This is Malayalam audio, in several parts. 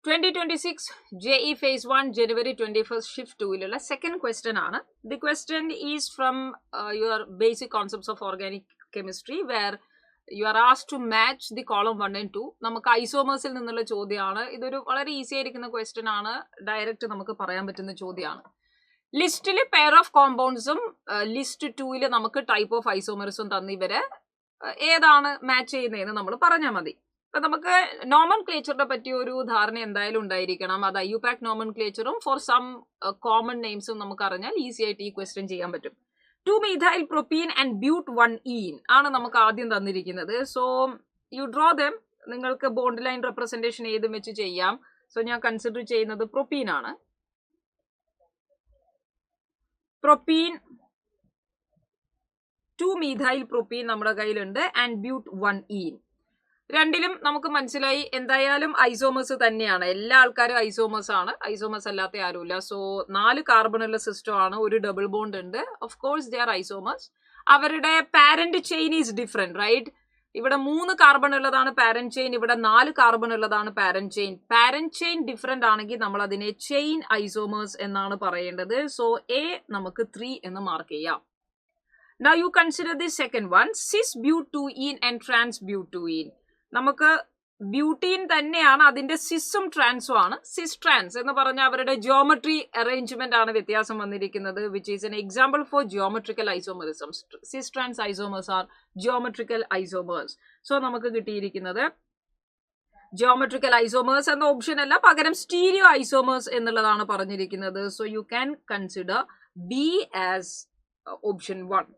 2026 JE Phase 1 January 21st Shift 2 second question ആണ്. The question is from your basic concepts of organic chemistry where you are asked to match the column 1 and 2. നമുക്ക് ഐസോമേഴ്സിൽ നിന്നുള്ള ചോദ്യമാണ്. ഇതൊരു വളരെ ഈസി ആയിരിക്കുന്ന ക്വസ്റ്റ്യൻ ആണ്. ഡയറക്റ്റ് നമുക്ക് പറയാൻ പറ്റുന്ന ചോദ്യമാണ്. ലിസ്റ്റിൽ പെയർ ഓഫ് കോമ്പൗണ്ട്സും ലിസ്റ്റ് 2 നമുക്ക് ടൈപ്പ് ഓഫ് ഐസോമേഴ്സും തന്നിവരെ ഏതാണ് മാച്ച് ചെയ്യുന്നതെന്ന് നമ്മൾ പറഞ്ഞാൽ മതി. അപ്പൊ നമുക്ക് നോമൻ ക്ലേച്ചറിനെ പറ്റി ഒരു ധാരണ എന്തായാലും ഉണ്ടായിരിക്കണം. അത് IUPAC നോമൻ ക്ലേച്ചറും ഫോർ സം കോമൺ നെയിംസും നമുക്ക് അറിഞ്ഞാൽ ഈസി ആയിട്ട് ഈ ക്വസ്റ്റ്യൻ ചെയ്യാൻ പറ്റും. 2-methyl propene and but1-ene ആണ് നമുക്ക് ആദ്യം തന്നിരിക്കുന്നത്. So you draw dum. നിങ്ങൾക്ക് ബോണ്ട് ലൈൻ റെപ്രസെന്റേഷൻ ഏതും വെച്ച് ചെയ്യാം. സോ ഞാൻ കൺസിഡർ ചെയ്യുന്നത് പ്രൊപ്പീൻ ആണ്. പ്രൊപ്പീൻ 2-methyl propene നമ്മുടെ കയ്യിലുണ്ട് ആൻഡ് but1-ene. രണ്ടിലും നമുക്ക് മനസ്സിലായി എന്തായാലും ഐസോമേഴ്സ് തന്നെയാണ്. എല്ലാ ആൾക്കാരും ഐസോമേഴ്സ് ആണ്. ഐസോമേഴ്സ് അല്ലാത്ത ആരുമില്ല. സോ 4 കാർബണുള്ള സിസ്റ്റം ആണ്. ഒരു ഡബിൾ ബോണ്ട് ഉണ്ട്. Of course they are isomers. അവരുടെ parent chain is different, right? ഇവിടെ 3 കാർബൺ ഉള്ളതാണ് പാരന്റ് ചെയിൻ, ഇവിടെ 4 കാർബൺ ഉള്ളതാണ് parent chain. Parent chain different ആണെങ്കിൽ നമ്മൾ അതിനെ ചെയിൻ ഐസോമേഴ്സ് എന്നാണ് പറയേണ്ടത്. സോ എ നമുക്ക് 3 എന്ന് മാർക്ക് ചെയ്യാം. Now you consider the second one, cis-but2-ene and trans-but2-ene. നമുക്ക് ബ്യൂട്ടീൻ തന്നെയാണ്, അതിന്റെ സിസും ട്രാൻസും ആണ്. സിസ് ട്രാൻസ് എന്ന് പറഞ്ഞാൽ അവരുടെ ജിയോമെട്രി അറേഞ്ച്മെന്റ് ആണ് വ്യത്യാസം വന്നിരിക്കുന്നത്, which is an example for geometrical isomerism. Cis trans isomers are geometrical isomers. So നമുക്ക് കിട്ടിയിരിക്കുന്നത് ജിയോമെട്രിക്കൽ ഐസോമേഴ്സ് എന്ന ഓപ്ഷൻ അല്ല, പകരം സ്റ്റീരിയോ ഐസോമേഴ്സ് എന്നുള്ളതാണ് പറഞ്ഞിരിക്കുന്നത്. So you can consider B as option 1.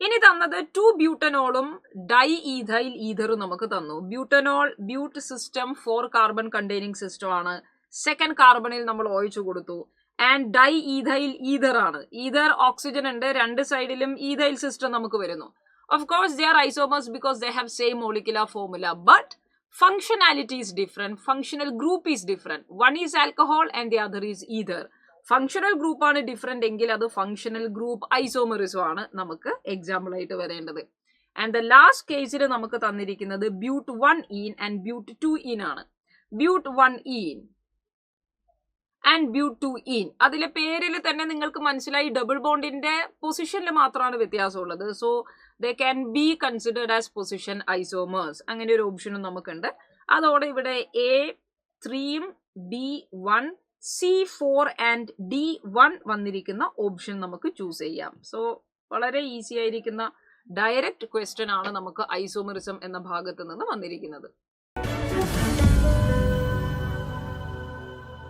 ഇനി തന്നത് 2-butanolഉം ഡൈ-ഈഥൈൽ ഈഥറും നമുക്ക് തന്നു. Butanol ബ്യൂട്ട് system 4 carbon containing system ആണ്. സെക്കൻഡ് കാർബണിൽ നമ്മൾ ഒഴിച്ചു കൊടുത്തു. ആൻഡ് ഡൈ-ഈഥൈൽ ഈഥർ ആണ്. ഈഥർ ഓക്സിജൻ ഉണ്ട്, രണ്ട് സൈഡിലും ഈഥൈൽ സിസ്റ്റം നമുക്ക് വരുന്നു. Of course they are isomers because they have same molecular formula, but functionality is different, functional group is different. One is alcohol and the other is ether. Functional group ആണ് ഡിഫറെന്റ് എങ്കിൽ അത് ഫങ്ഷണൽ ഗ്രൂപ്പ് ഐസോമറിസം ആണ് നമുക്ക് എക്സാമ്പിൾ ആയിട്ട് വരേണ്ടത്. ആൻഡ് ദ ലാസ്റ്റ് കേസിൽ നമുക്ക് തന്നിരിക്കുന്നത് but1-ene ആൻഡ് but2-ene ആണ്. but1-ene ആൻഡ് but2-ene അതിലെ പേരിൽ തന്നെ നിങ്ങൾക്ക് മനസ്സിലായി ഡബിൾ ബോണ്ടിന്റെ പൊസിഷനിൽ മാത്രമാണ് വ്യത്യാസമുള്ളത്. So they can be considered as position isomers. അങ്ങനെ ഒരു ഓപ്ഷനും നമുക്കുണ്ട്. അതോടെ ഇവിടെ A3ഉം B1 C4 ആൻഡ് D1 വന്നിരിക്കുന്ന ഓപ്ഷൻ നമുക്ക് ചൂസ് ചെയ്യാം. സോ വളരെ ഈസി ആയിരിക്കുന്ന ഡയറക്റ്റ് ക്വസ്റ്റ്യൻ ആണ് നമുക്ക് ഐസോമറിസം എന്ന ഭാഗത്ത് നിന്ന് വന്നിരിക്കുന്നത്.